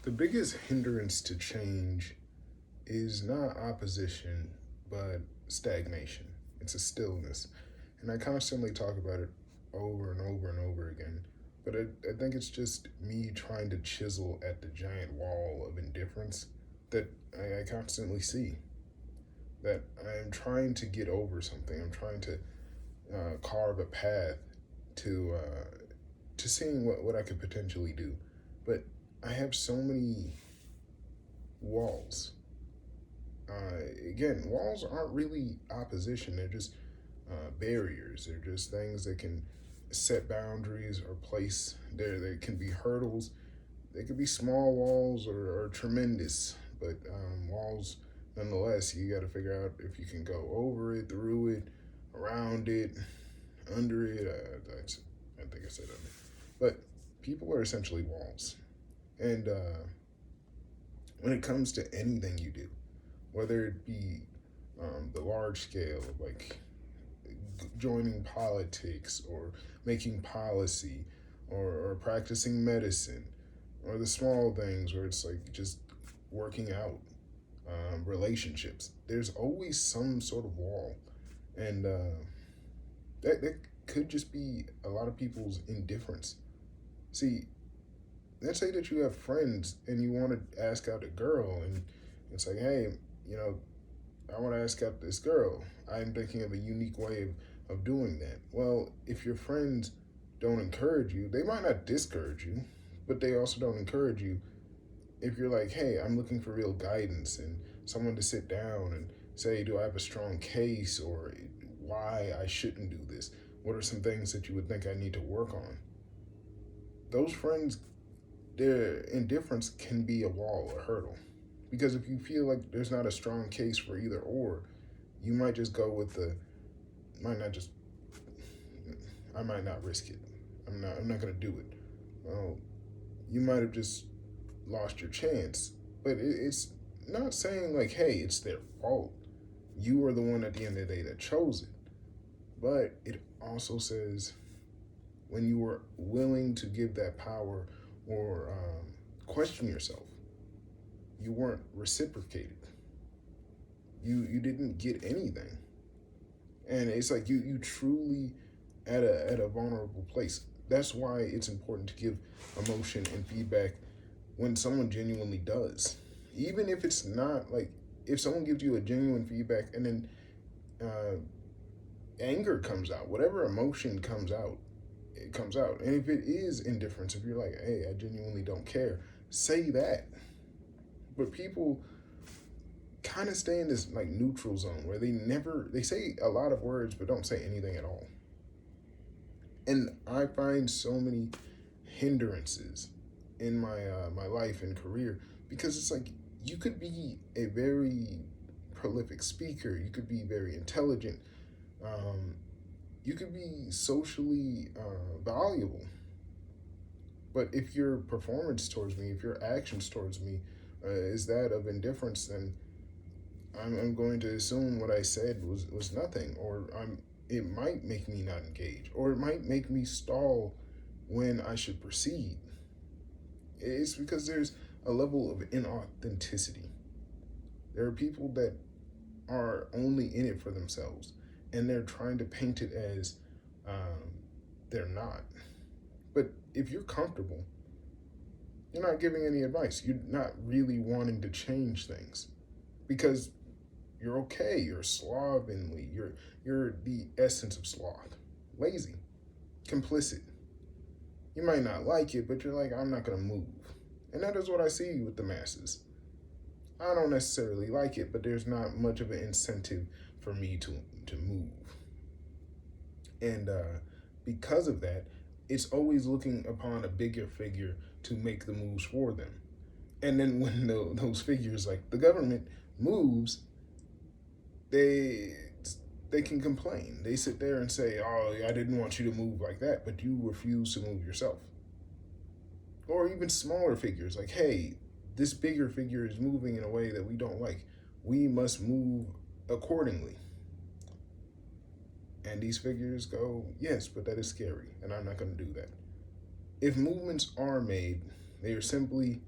The biggest hindrance to change is not opposition, but stagnation. It's a stillness. And I constantly talk about it over and over and over again. But I think it's just me trying to chisel at the giant wall of indifference that I constantly see. That I'm trying to get over something. I'm trying to carve a path to seeing what I could potentially do. But I have so many walls. Again, walls aren't really opposition. They're just barriers. They're just things that can set boundaries or place. There can be hurdles. They could be small walls or tremendous, but walls nonetheless. You got to figure out if you can go over it, through it, around it, under it. I think I said under. But people are essentially walls, and when it comes to anything you do, whether it be the large scale, like joining politics or making policy or practicing medicine, or the small things where it's like just working out, relationships. There's always some sort of wall, and that could just be a lot of people's indifference. See, let's say that you have friends and you want to ask out a girl, and it's like, hey, you know, I want to ask out this girl. I'm thinking of a unique way of doing that. Well, if your friends don't encourage you, they might not discourage you, but they also don't encourage you. If you're like, hey, I'm looking for real guidance and someone to sit down and say, do I have a strong case or why I shouldn't do this? What are some things that you would think I need to work on? Those friends, their indifference can be a wall, a hurdle. Because if you feel like there's not a strong case for either or, you might just go with the, might not just, I might not risk it. I'm not gonna do it. Well, you might have just lost your chance. But it's not saying like, hey, it's their fault. You are the one at the end of the day that chose it. But it also says when you were willing to give that power or question yourself, you weren't reciprocated. You didn't get anything, and it's like you truly at a vulnerable place. That's why it's important to give emotion and feedback when someone genuinely does, even if it's not like if someone gives you a genuine feedback and then uh, anger comes out, whatever emotion comes out, it comes out. And if it is indifference, if you're like, hey, I genuinely don't care, say that. But people kind of stay in this like neutral zone where they say a lot of words but don't say anything at all. And I find so many hindrances in my life and career because it's like you could be a very prolific speaker, you could be very intelligent, um, you could be socially valuable, but if your performance towards me, if your actions towards me is that of indifference, then I'm going to assume what I said was nothing, or it might make me not engage, or it might make me stall when I should proceed. It's because there's a level of inauthenticity. There are people that are only in it for themselves, and they're trying to paint it as um, they're not. But if you're comfortable, you're not giving any advice. You're not really wanting to change things because you're okay. You're slovenly. You're the essence of sloth. Lazy, complicit. You might not like it, but you're like, I'm not gonna move. And that is what I see with the masses. I don't necessarily like it, but there's not much of an incentive for me to move. And because of that, it's always looking upon a bigger figure to make the moves for them. And then when those figures, like the government, moves, they they can complain. They sit there and say, "Oh, I didn't want you to move like that," but you refuse to move yourself. Or even smaller figures, like, "Hey, this bigger figure is moving in a way that we don't like. We must move accordingly." And these figures go, "Yes, but that is scary, and I'm not going to do that." If movements are made, they are simply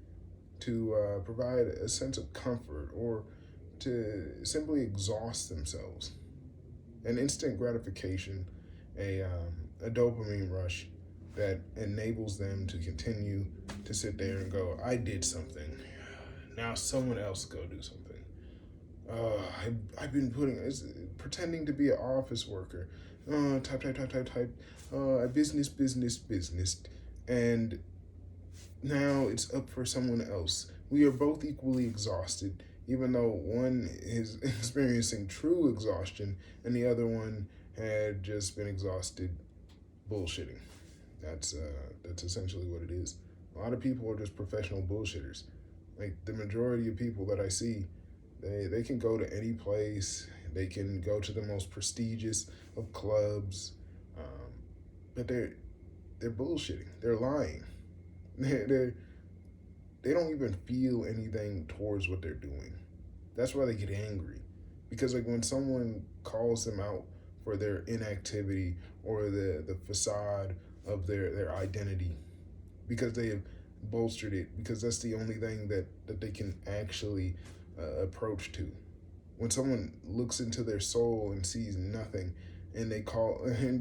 to provide a sense of comfort or to simply exhaust themselves. An instant gratification, a dopamine rush that enables them to continue to sit there and go, I did something. Now someone else go do something. I've been pretending to be an office worker. Type. Business. And now it's up for someone else. We are both equally exhausted, even though one is experiencing true exhaustion and the other one had just been exhausted bullshitting. That's essentially what it is. A lot of people are just professional bullshitters. Like the majority of people that I see, they can go to any place. They can go to the most prestigious of clubs, but they're bullshitting. They're lying. They're they don't even feel anything towards what they're doing. That's why they get angry, because like when someone calls them out for their inactivity or the facade of their identity, because they have bolstered it, because that's the only thing that they can actually approach to. When someone looks into their soul and sees nothing, and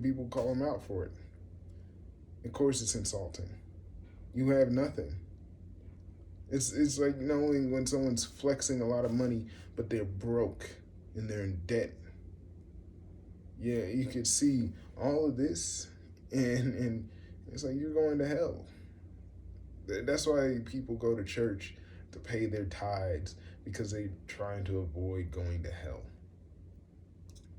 people call them out for it, of course it's insulting. You have nothing. It's like knowing when someone's flexing a lot of money, but they're broke and they're in debt. Yeah, you could see all of this, and it's like you're going to hell. That's why people go to church to pay their tithes, because they're trying to avoid going to hell.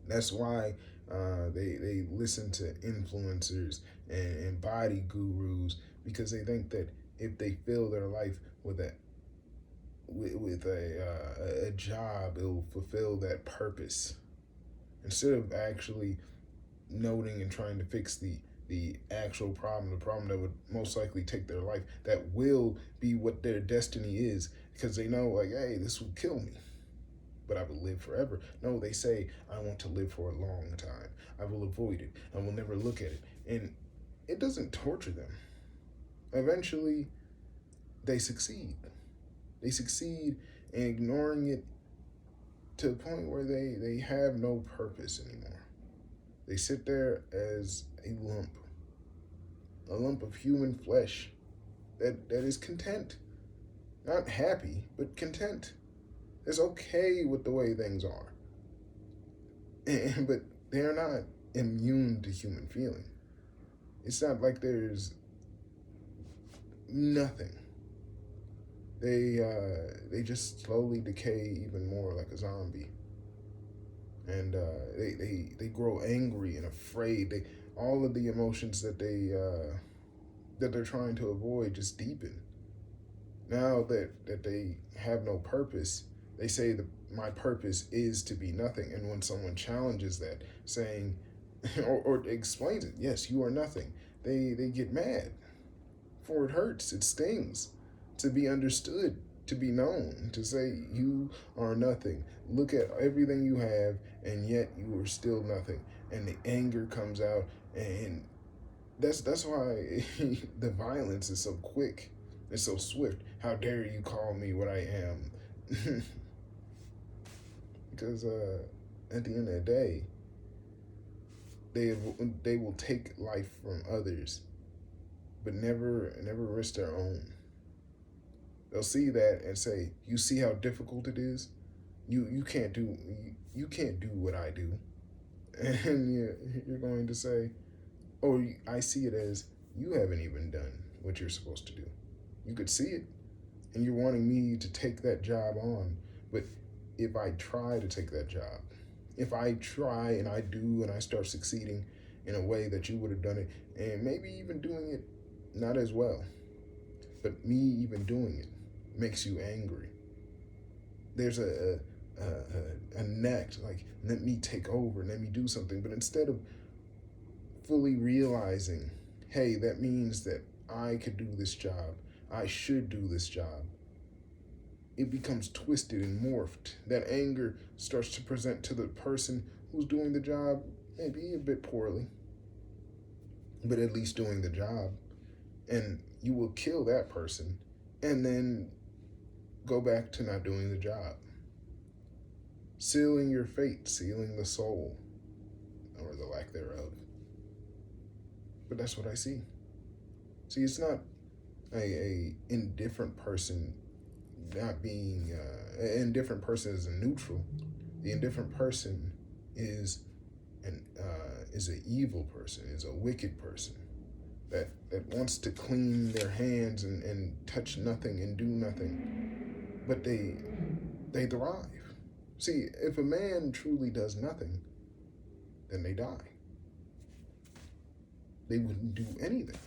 That's why they listen to influencers and body gurus, because they think that if they fill their life with a job, it'll fulfill that purpose, instead of actually noting and trying to fix the actual problem, the problem that would most likely take their life, that will be what their destiny is, because they know, like, hey, this will kill me, but I will live forever. No, they say, I want to live for a long time. I will avoid it. I will never look at it. And it doesn't torture them. Eventually, they succeed. They succeed in ignoring it to the point where they have no purpose anymore. They sit there as a lump of human flesh that is content. Not happy, but content. It's okay with the way things are. But they're not immune to human feeling. It's not like there's nothing. They just slowly decay even more like a zombie. And they grow angry and afraid. All of the emotions that they're trying to avoid just deepen. Now that they have no purpose, they say that my purpose is to be nothing. And when someone challenges that, saying or explains it, yes, you are nothing, they get mad. For it hurts, it stings to be understood, to be known, to say you are nothing. Look at everything you have, and yet you are still nothing. And the anger comes out, and that's why the violence is so quick. It's so swift. How dare you call me what I am? Because at the end of the day, they will take life from others, but never risk their own. They'll see that and say, "You see how difficult it is. You can't do what I do," and you're going to say, "Oh, I see it as you haven't even done what you're supposed to do. You could see it, and you're wanting me to take that job on. But if I try to take that job, if I try and I do and I start succeeding in a way that you would have done it, and maybe even doing it not as well, but me even doing it makes you angry. There's a neck, like, let me take over, let me do something. But instead of fully realizing, hey, that means that I could do this job, I should do this job, it becomes twisted and morphed. That anger starts to present to the person who's doing the job, maybe a bit poorly, but at least doing the job. And you will kill that person, and then go back to not doing the job, sealing your fate, sealing the soul, or the lack thereof. But that's what I see. See, it's not a indifferent person not being an indifferent person is a neutral. The indifferent person is an evil person, is a wicked person that wants to clean their hands and touch nothing and do nothing, but they thrive. See, if a man truly does nothing, then they die. They wouldn't do anything.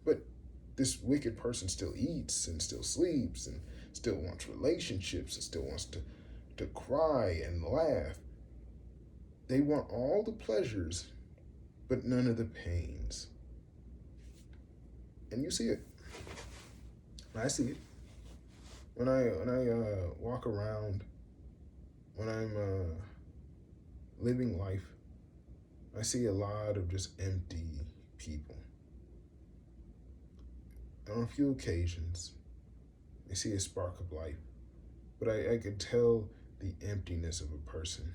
But this wicked person still eats and still sleeps and still wants relationships and still wants to cry and laugh. They want all the pleasures, but none of the pains. And you see it. I see it. When I walk around, when I'm living life, I see a lot of just empty people. On a few occasions, I see a spark of life, but I could tell the emptiness of a person.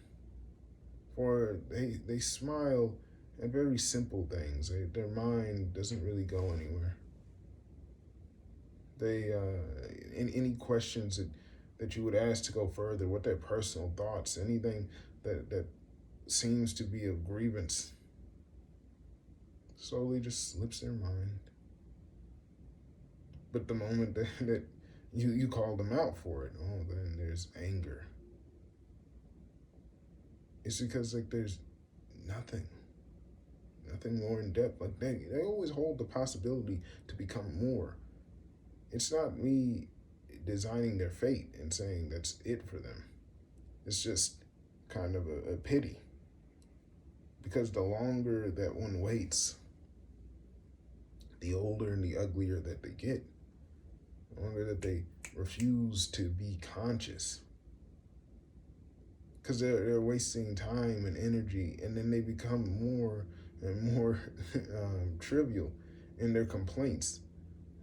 For they smile at very simple things. Their mind doesn't really go anywhere. They, in any questions that you would ask to go further, what their personal thoughts, anything that seems to be of grievance, slowly just slips their mind. But the moment that you call them out for it, oh, then there's anger. It's because there's nothing more in depth. They always hold the possibility to become more. It's not me designing their fate and saying that's it for them. It's just kind of a pity. Because the longer that one waits, the older and the uglier that they get. The longer that they refuse to be conscious. Because they're wasting time and energy, and then they become more and more trivial in their complaints.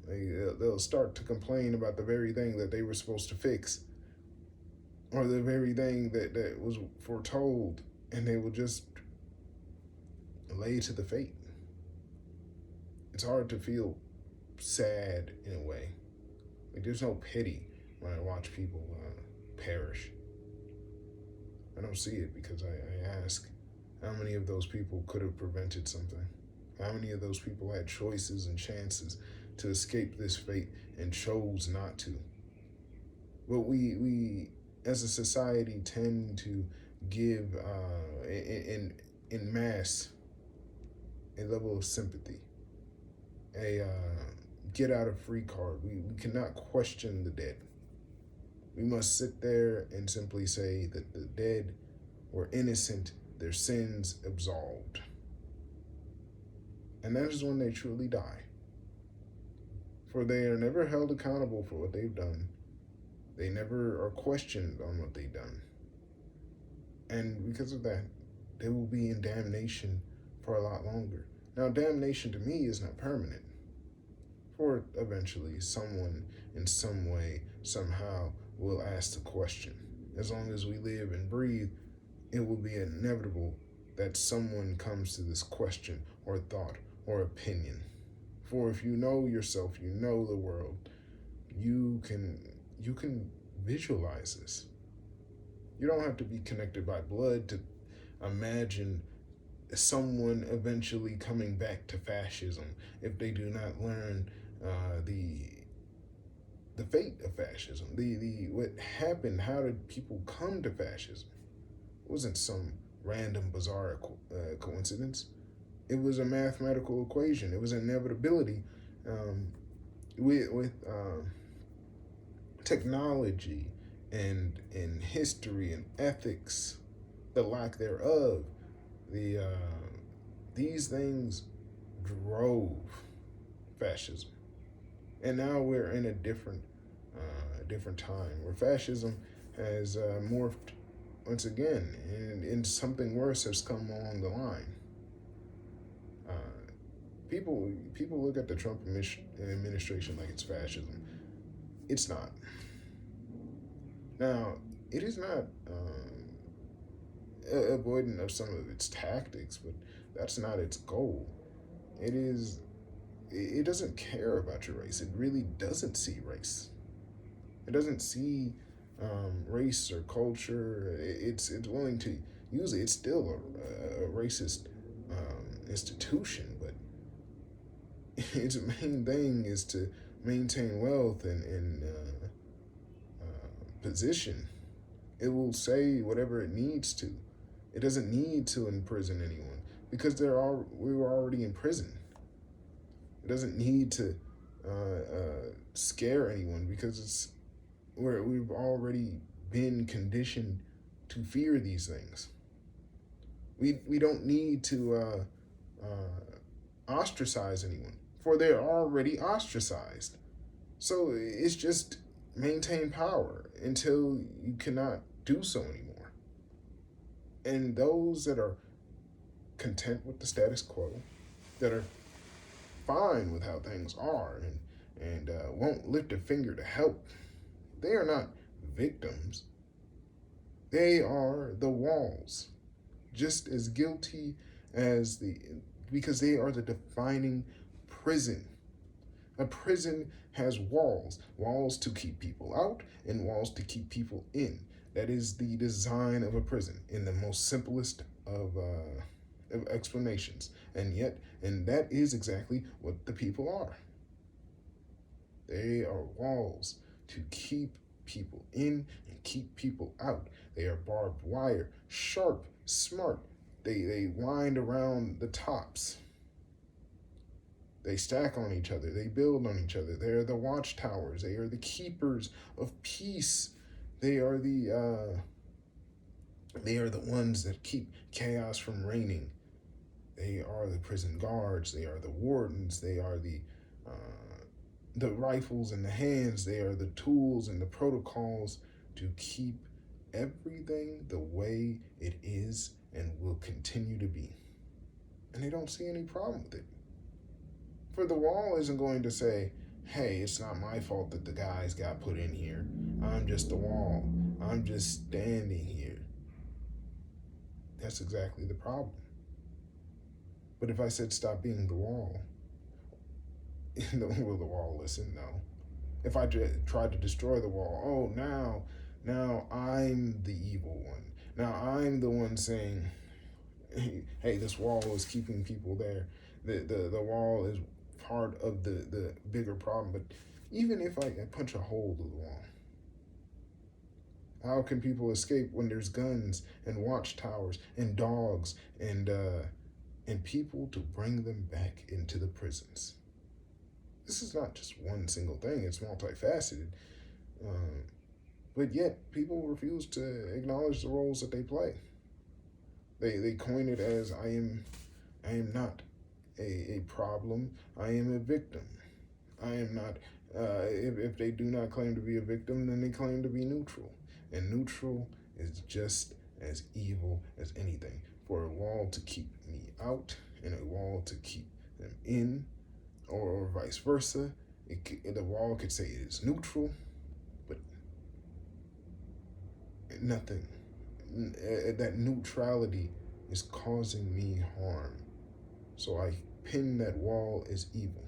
They'll start to complain about the very thing that they were supposed to fix, or the very thing that was foretold, and they will just lay to the fate. It's hard to feel sad in a way. There's no pity when I watch people perish. I don't see it because I ask, how many of those people could have prevented something? How many of those people had choices and chances to escape this fate and chose not to? But we as a society tend to give in mass a level of sympathy, a get out of free card. We cannot question the dead. We must sit there and simply say that the dead were innocent, their sins absolved. And that is when they truly die. For they are never held accountable for what they've done. They never are questioned on what they've done. And because of that, they will be in damnation for a lot longer. Now, damnation to me is not permanent. For eventually, someone in some way, somehow, will ask the question. As long as we live and breathe, it will be inevitable that someone comes to this question or thought or opinion. For if you know yourself, you know the world, you can visualize this. You don't have to be connected by blood to imagine someone eventually coming back to fascism if they do not learn the fate of fascism. The what happened, how did people come to fascism? It wasn't some random bizarre coincidence. It was a mathematical equation. It was an inevitability with technology and history and ethics, the lack thereof. These things drove fascism, and now we're in a different time where fascism has morphed once again, and something worse has come along the line. People look at the Trump administration like it's fascism. It's not. Now, it is not avoidant of some of its tactics, but that's not its goal. It is. It doesn't care about your race. It really doesn't see race. It doesn't see race or culture. It's willing to use it. It's still a racist institution, but its main thing is to maintain wealth and position. It will say whatever it needs to. It doesn't need to imprison anyone because we were already in prison. It doesn't need to scare anyone because we've already been conditioned to fear these things. We don't need to ostracize anyone, for they're already ostracized. So it's just maintain power until you cannot do so anymore. And those that are content with the status quo, that are fine with how things are, and won't lift a finger to help, they are not victims. They are the walls, just as guilty as because they are the defining prison. A prison has walls to keep people out and walls to keep people in. That is the design of a prison in the most simplest of explanations. And that is exactly what the people are. They are walls to keep people in and keep people out. They are barbed wire, sharp, smart. They wind around the tops. They stack on each other. They build on each other. They are the watchtowers. They are the keepers of peace. They are the ones that keep chaos from reigning. They are the prison guards. They are the wardens. They are the rifles in the hands. They are the tools and the protocols to keep everything the way it is and will continue to be. And they don't see any problem with it. For the wall isn't going to say, hey, it's not my fault that the guys got put in here. I'm just the wall. I'm just standing here. That's exactly the problem. But if I said stop being the wall, will the wall listen? No. If I tried to destroy the wall, now I'm the evil one. Now I'm the one saying, hey, this wall is keeping people there. The wall is part of the bigger problem. But even if I punch a hole through the wall, how can people escape when there's guns and watchtowers and dogs and people to bring them back into the prisons? This is not just one single thing, it's multifaceted. But yet, people refuse to acknowledge the roles that they play. They coin it as I am not a problem, I am a victim. I am not, if they do not claim to be a victim, then they claim to be neutral. And neutral is just as evil as anything. For a wall to keep me out and a wall to keep them in, or vice versa, the wall could say it is neutral, but nothing. That neutrality is causing me harm. So I pin that wall as evil.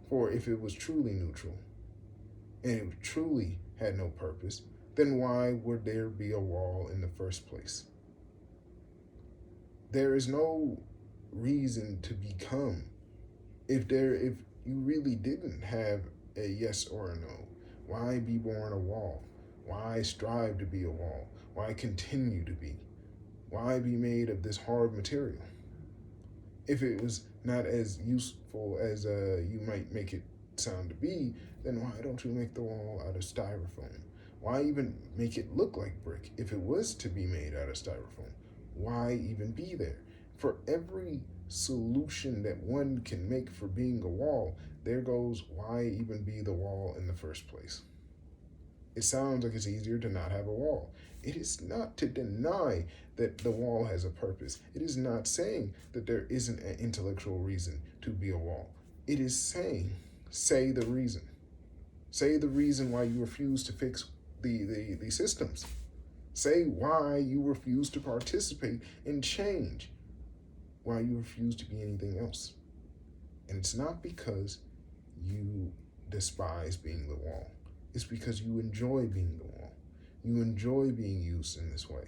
For if it was truly neutral, and it truly had no purpose, then why would there be a wall in the first place? There is no reason to become. If you really didn't have a yes or a no, why be born a wall? Why strive to be a wall? Why continue to be? Why be made of this hard material? If it was not as useful as you might make it sound to be, then why don't you make the wall out of styrofoam? Why even make it look like brick if it was to be made out of styrofoam? Why even be there? For every solution that one can make for being a wall, there goes why even be the wall in the first place. It sounds like it's easier to not have a wall. It is not to deny that the wall has a purpose. It is not saying that there isn't an intellectual reason to be a wall. It is saying, say the reason. Say the reason why you refuse to fix the systems. Say why you refuse to participate in change, why you refuse to be anything else. And it's not because you despise being the wall. It's because you enjoy being the wall. You enjoy being used in this way.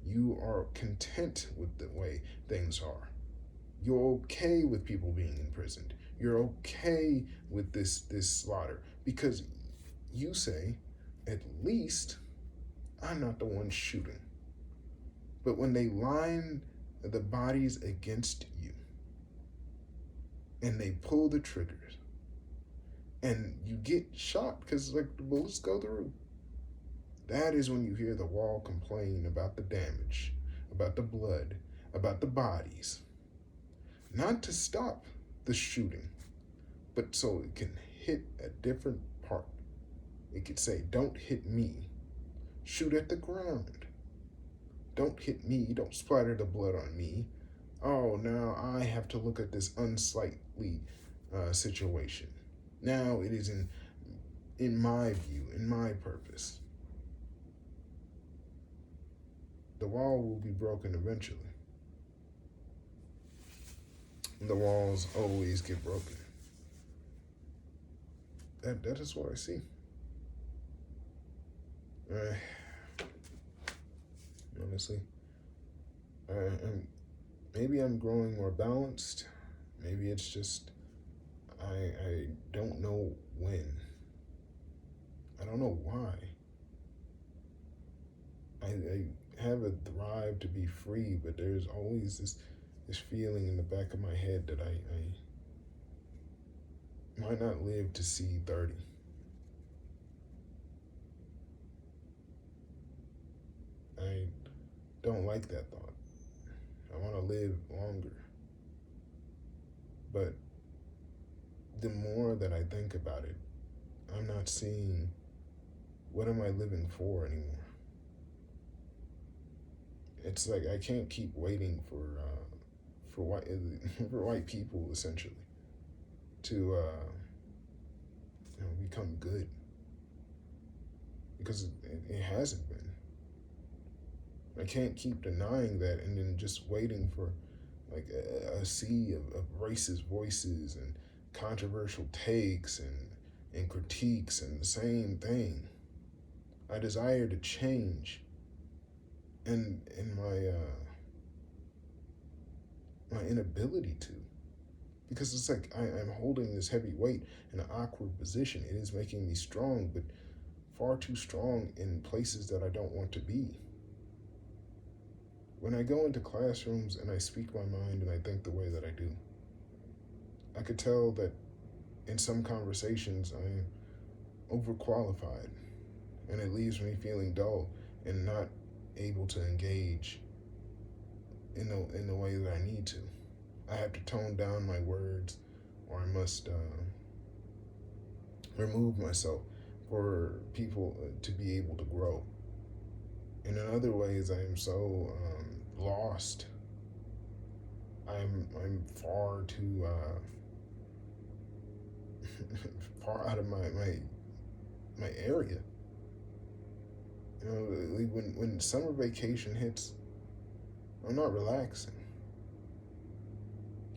You are content with the way things are. You're okay with people being imprisoned. You're okay with this slaughter because you say, at least I'm not the one shooting. But when they line the bodies against you and they pull the triggers and you get shot because like the bullets go through, that is when you hear the wall complain about the damage, about the blood, about the bodies. Not to stop the shooting, but so it can hit a different part. It could say, don't hit me. Shoot at the ground. Don't hit me. Don't splatter the blood on me. Oh, now I have to look at this unsightly situation. Now it is in my view, in my purpose. The wall will be broken eventually. The walls always get broken. That is what I see. Honestly, maybe I'm growing more balanced. Maybe it's just I don't know when. I don't know why. I have a drive to be free, but there's always this feeling in the back of my head that I might not live to see 30. I don't like that thought. I want to live longer. But the more that I think about it, I'm not seeing what am I living for anymore. It's like I can't keep waiting for white people essentially to become good, because it hasn't been. I can't keep denying that and then just waiting for like a sea of racist voices and controversial takes and critiques and the same thing. I desire to change, and my inability to, because it's like I'm holding this heavy weight in an awkward position. It is making me strong, but far too strong in places that I don't want to be. When I go into classrooms and I speak my mind and I think the way that I do, I could tell that in some conversations I am overqualified, and it leaves me feeling dull and not able to engage in the way that I need to. I have to tone down my words, or I must remove myself for people to be able to grow. And in other ways, I am so lost. I'm far too far out of my area. You know, when summer vacation hits, I'm not relaxing.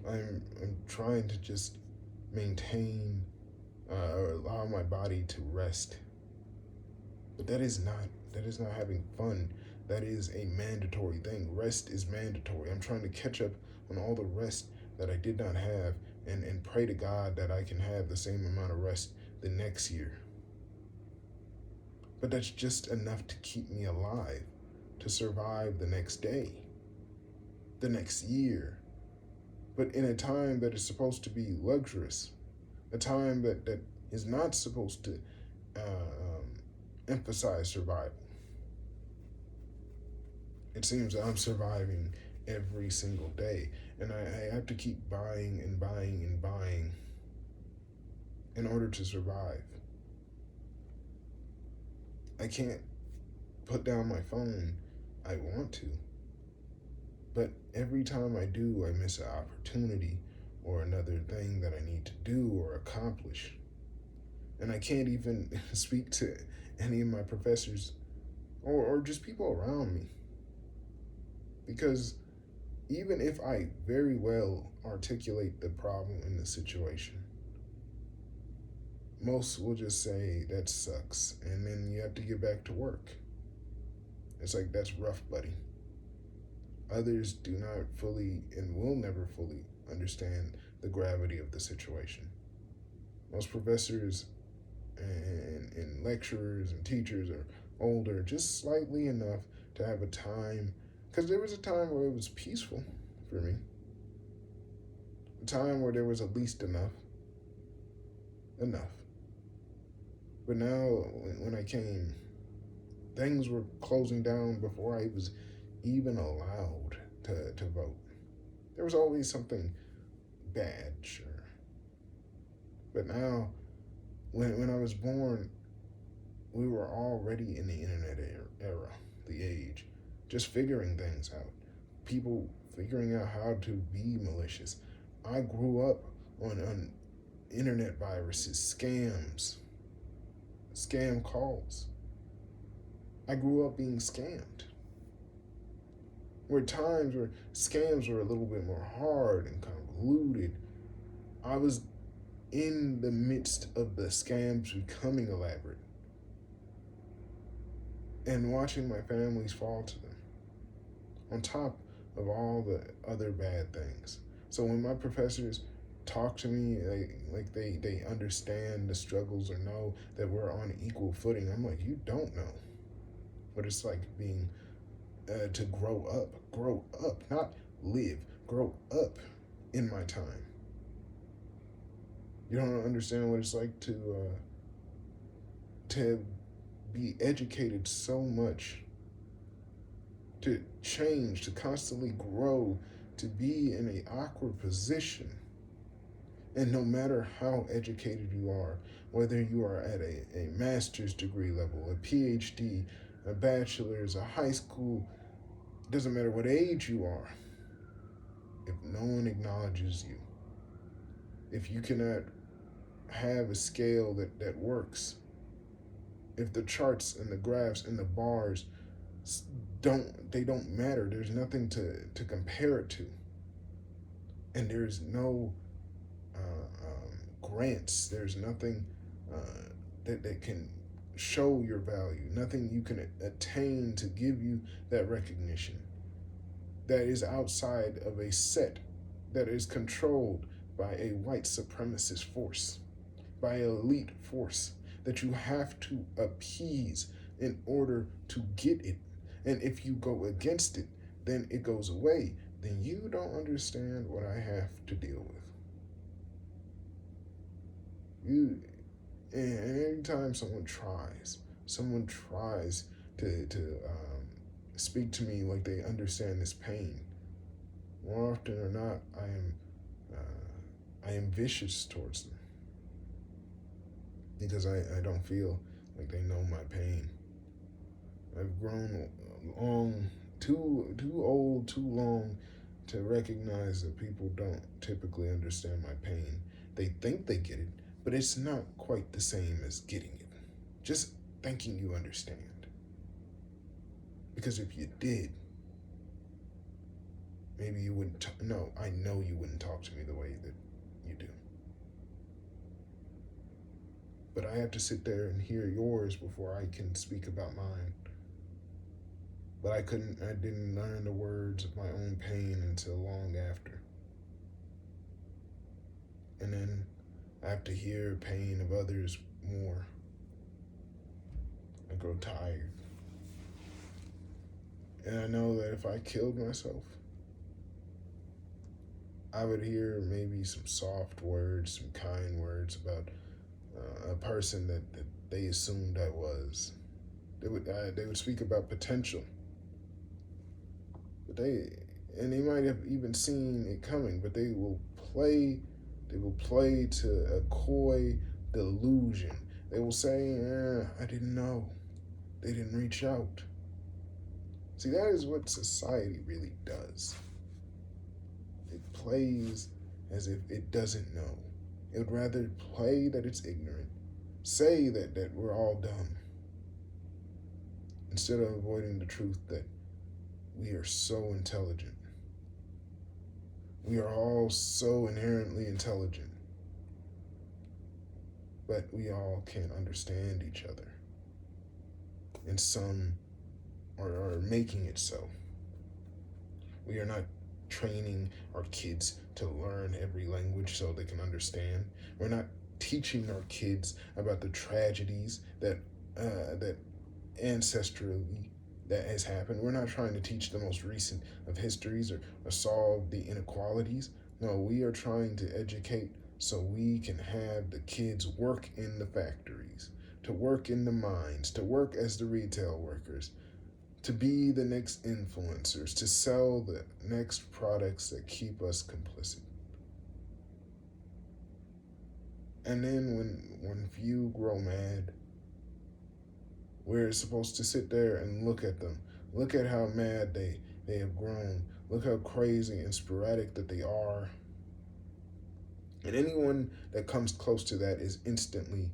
I'm trying to just maintain or allow my body to rest. But that is not having fun. That is a mandatory thing. Rest is mandatory. I'm trying to catch up on all the rest that I did not have, and pray to God that I can have the same amount of rest the next year. But that's just enough to keep me alive, to survive the next day, the next year. But in a time that is supposed to be luxurious, a time that is not supposed to emphasize survival. It seems I'm surviving every single day, and I have to keep buying and buying and buying in order to survive. I can't put down my phone. I want to, but every time I do, I miss an opportunity or another thing that I need to do or accomplish. And I can't even speak to any of my professors or just people around me. Because even if I very well articulate the problem in the situation, most will just say that sucks, and then you have to get back to work. It's like, that's rough, buddy. Others do not fully and will never fully understand the gravity of the situation. Most professors and lecturers and teachers are older, just slightly enough to have a time, because there was a time where it was peaceful for me, a time where there was at least enough. But now, when I came, things were closing down before I was even allowed to vote. There was always something bad, sure. But now, when I was born, we were already in the internet era, the age, just figuring things out. People figuring out how to be malicious. I grew up on internet viruses, scam calls. I grew up being scammed. Where times where scams were a little bit more hard and convoluted, I was in the midst of the scams becoming elaborate and watching my families fall to them, on top of all the other bad things. So when my professors talk to me like they understand the struggles or know that we're on equal footing, I'm like, you don't know what it's like being to grow up, not live, grow up in my time. You don't understand what it's like to be educated so much, to change, to constantly grow, to be in an awkward position. And no matter how educated you are, whether you are at a master's degree level, a PhD, a bachelor's, a high school, doesn't matter what age you are, if no one acknowledges you, if you cannot have a scale that works, if the charts and the graphs and the bars don't matter, there's nothing to compare it to, and there's no grants, there's nothing that can show your value, nothing you can attain to give you that recognition, that is outside of a set that is controlled by a white supremacist force, by an elite force that you have to appease in order to get it. And if you go against it, then it goes away. Then you don't understand what I have to deal with. And every time someone tries to speak to me like they understand this pain, more often or not, I am vicious towards them, because I don't feel like they know my pain. I've grown too old, too long to recognize that people don't typically understand my pain. They think they get it, but it's not quite the same as getting it. Just thinking you understand. Because if you did, maybe you wouldn't. No, I know you wouldn't talk to me the way that you do. But I have to sit there and hear yours before I can speak about mine. But I didn't learn the words of my own pain until long after. And then I have to hear pain of others more. I grow tired. And I know that if I killed myself, I would hear maybe some soft words, some kind words about a person that they assumed I was. They would speak about potential. But they might have even seen it coming, but they will play to a coy delusion. They will say, I didn't know. They didn't reach out. See, that is what society really does. It plays as if it doesn't know. It would rather play that it's ignorant, say that we're all dumb instead of avoiding the truth that we are so intelligent. We are all so inherently intelligent, but we all can't understand each other. And some are making it so. We are not training our kids to learn every language so they can understand. We're not teaching our kids about the tragedies that ancestrally that has happened. We're not trying to teach the most recent of histories or solve the inequalities. No, we are trying to educate so we can have the kids work in the factories, to work in the mines, to work as the retail workers, to be the next influencers, to sell the next products that keep us complicit. And then when few grow mad, we're supposed to sit there and look at them. Look at how mad they have grown. Look how crazy and sporadic that they are. And anyone that comes close to that is instantly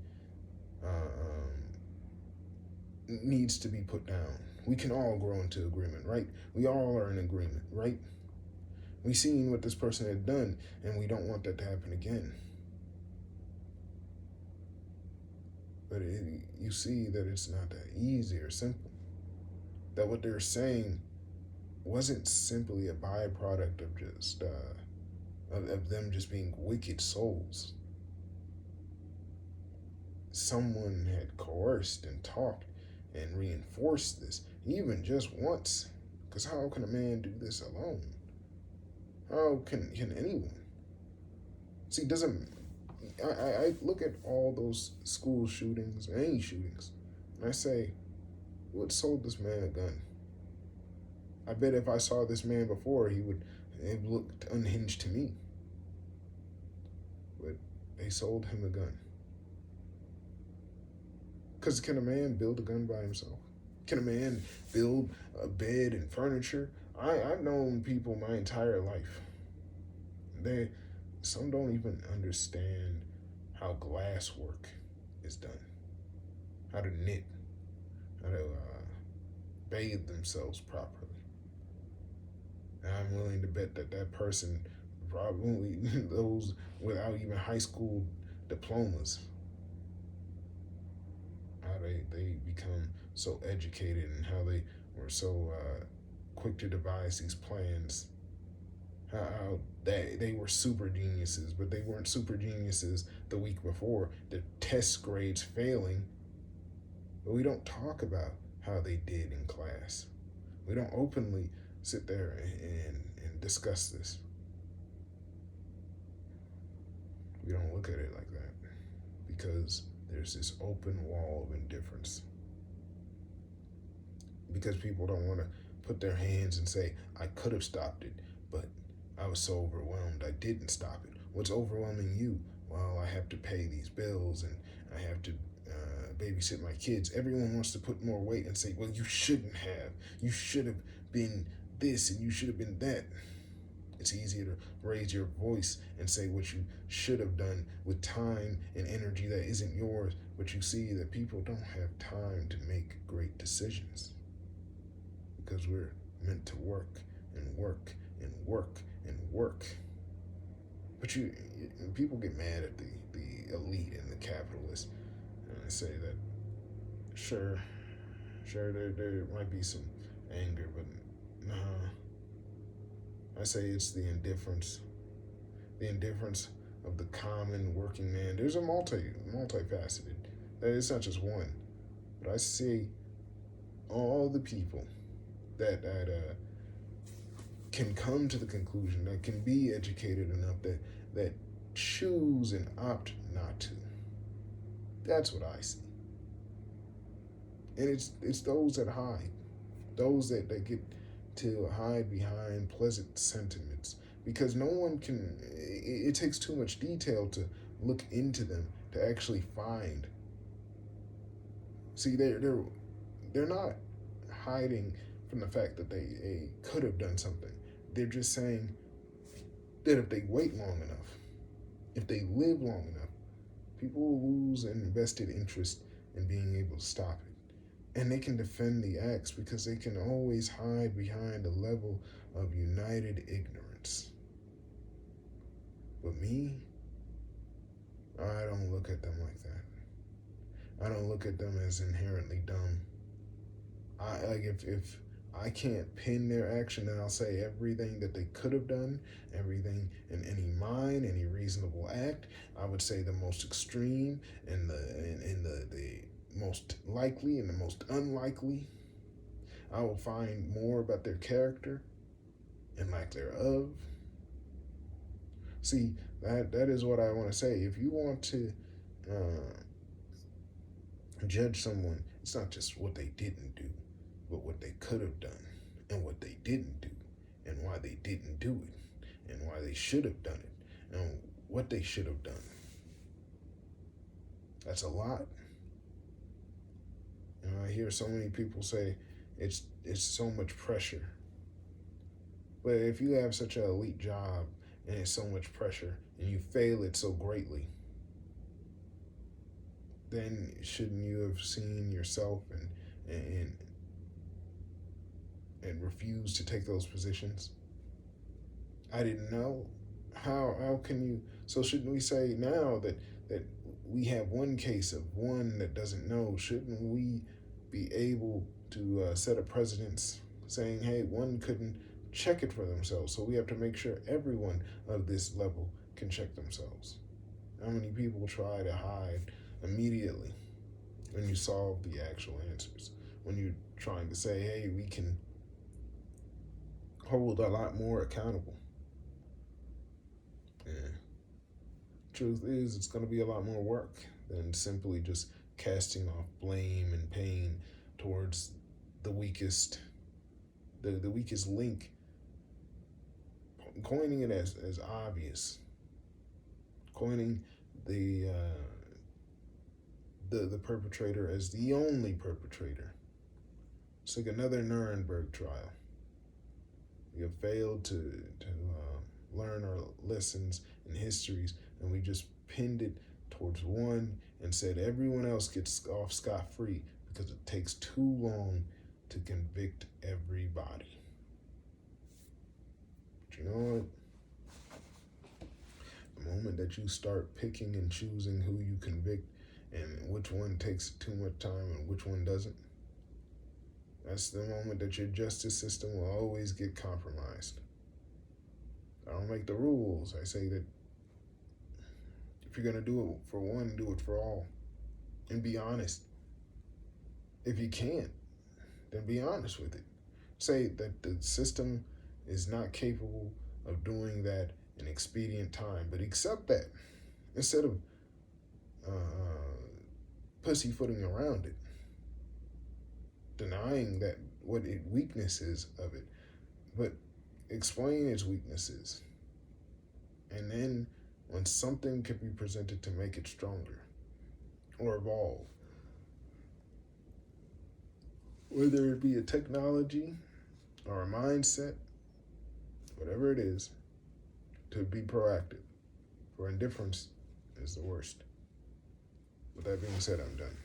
needs to be put down. We can all grow into agreement, right? We all are in agreement, right? We seen what this person had done, and we don't want that to happen again. But you see that it's not that easy or simple. That what they're saying wasn't simply a byproduct of just of them just being wicked souls. Someone had coerced and talked and reinforced this, even just once. Because how can a man do this alone? How can anyone? See, doesn't I look at all those school shootings, any shootings, and I say, what sold this man a gun? I bet if I saw this man before, he would have looked unhinged to me. But they sold him a gun. Because can a man build a gun by himself? Can a man build a bed and furniture? I've known people my entire life. Some don't even understand how glass work is done, how to knit, how to bathe themselves properly. And I'm willing to bet that person, probably those without even high school diplomas, how they become so educated and how they were so quick to devise these plans. How they were super geniuses, but they weren't super geniuses the week before. Their test grades failing. But we don't talk about how they did in class. We don't openly sit there and discuss this. We don't look at it like that because there's this open wall of indifference. Because people don't want to put their hands and say, I could have stopped it, but I was so overwhelmed I didn't stop it. What's overwhelming you? Well, I have to pay these bills and I have to babysit my kids. Everyone wants to put more weight and say, well, you shouldn't have. You should have been this and you should have been that. It's easier to raise your voice and say what you should have done with time and energy that isn't yours, but you see that people don't have time to make great decisions because we're meant to work and work and work and work. But people get mad at the elite and the capitalists, and I say that sure there might be some anger, but nah. I say it's the indifference of the common working man. There's a multifaceted. It's not just one, but I see all the people that can come to the conclusion, that can be educated enough, that choose and opt not to. That's what I see. And it's those that hide, those that get to hide behind pleasant sentiments, because no one can, it takes too much detail to look into them to actually find. See, they're not hiding from the fact that they could have done something. They're just saying that if they wait long enough, if they live long enough, people will lose an invested interest in being able to stop it. And they can defend the acts because they can always hide behind a level of united ignorance. But me, I don't look at them like that. I don't look at them as inherently dumb. If I can't pin their action, then I'll say everything that they could have done, everything in any mind, any reasonable act. I would say the most extreme and the most likely and the most unlikely. I will find more about their character and lack thereof. See, that is what I want to say. If you want to judge someone, it's not just what they didn't do, but what they could have done, and what they didn't do, and why they didn't do it, and why they should have done it, and what they should have done. That's a lot. I hear so many people say it's so much pressure. But if you have such an elite job and it's so much pressure and you fail it so greatly, then shouldn't you have seen yourself and refused to take those positions? I didn't know. How can you? So shouldn't we say now that we have one case of one that doesn't know? Shouldn't we be able to set a precedence saying, hey, one couldn't check it for themselves, so we have to make sure everyone of this level can check themselves? How many people try to hide immediately when you solve the actual answers? When you're trying to say, hey, we can hold a lot more accountable. Yeah. Truth is, it's going to be a lot more work than simply just casting off blame and pain towards the weakest, the weakest link, coining it as obvious, coining the perpetrator as the only perpetrator. It's like another Nuremberg trial. We have failed to learn our lessons and histories, and we just pinned it towards one and said everyone else gets off scot-free because it takes too long to convict everybody. But you know what? The moment that you start picking and choosing who you convict and which one takes too much time and which one doesn't, that's the moment that your justice system will always get compromised. I don't make the rules. I say that if you're going to do it for one, do it for all. And be honest. If you can't, then be honest with it. Say that the system is not capable of doing that in expedient time, but accept that instead of pussyfooting around it, denying that what it weaknesses of it, but explain its weaknesses. And then when something can be presented to make it stronger or evolve, whether it be a technology or a mindset, whatever it is, to be proactive. For indifference is the worst. With that being said, I'm done.